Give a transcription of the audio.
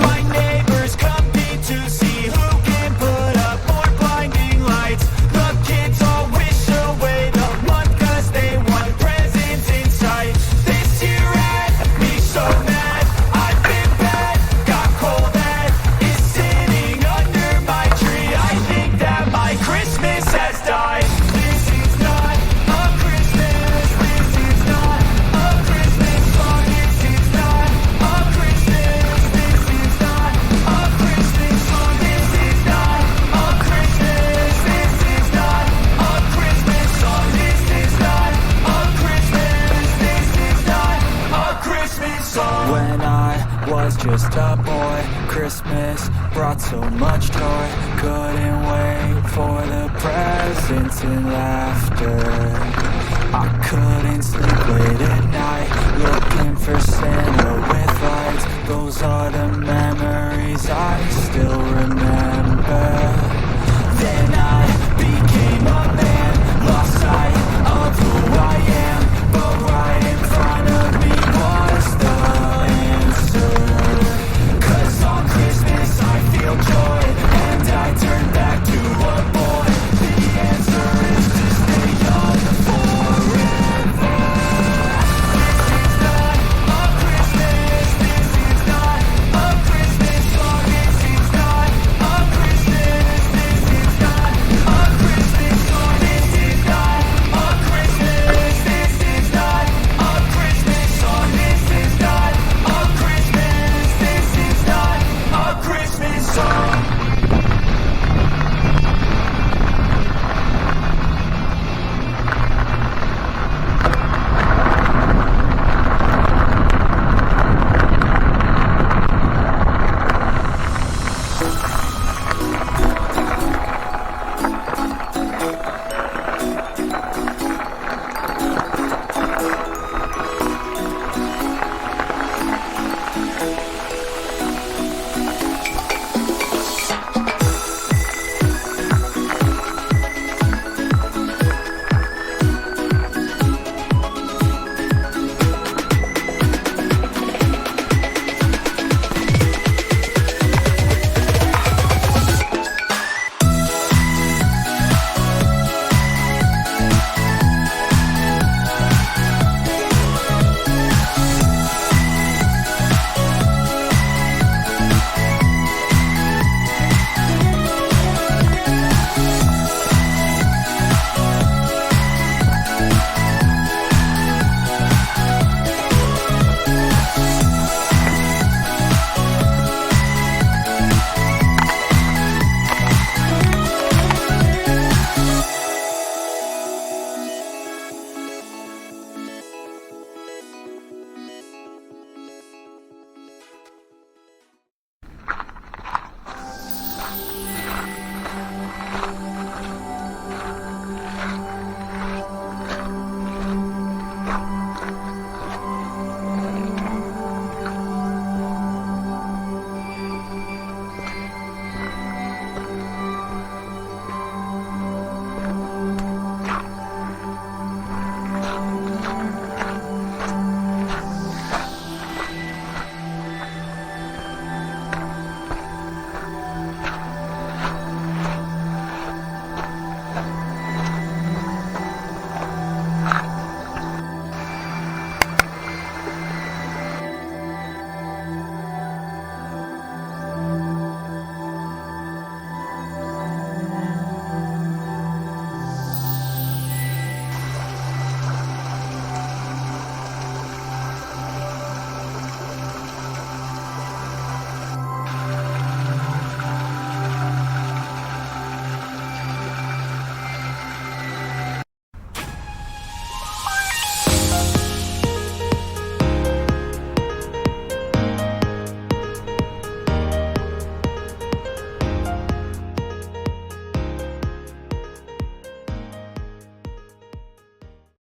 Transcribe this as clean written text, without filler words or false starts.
My neighbors compete to see who can put up more blinding lights. The kids all wish away the month 'cause they want presents in sight. This year had me so mad. I've been bad, got cold that is sitting under my tree. I think that my Christmas has died. This is not a Christmas. This is not a Christmas song. This is not a Christmas. This is not a Christmas song. This is not a Christmas. This is not a Christmas song. This is not a Christmas. This is not a Christmas song. When I was just a boy, Christmas brought so much joy. Couldn't wait for the presents and laughter. I couldn't sleep late at night, looking for Santa with lights. Those are the memories I still remember. Then I became a man, lost sight of who I am, but right in front of me was the answer. 'Cause on Christmas I feel joy.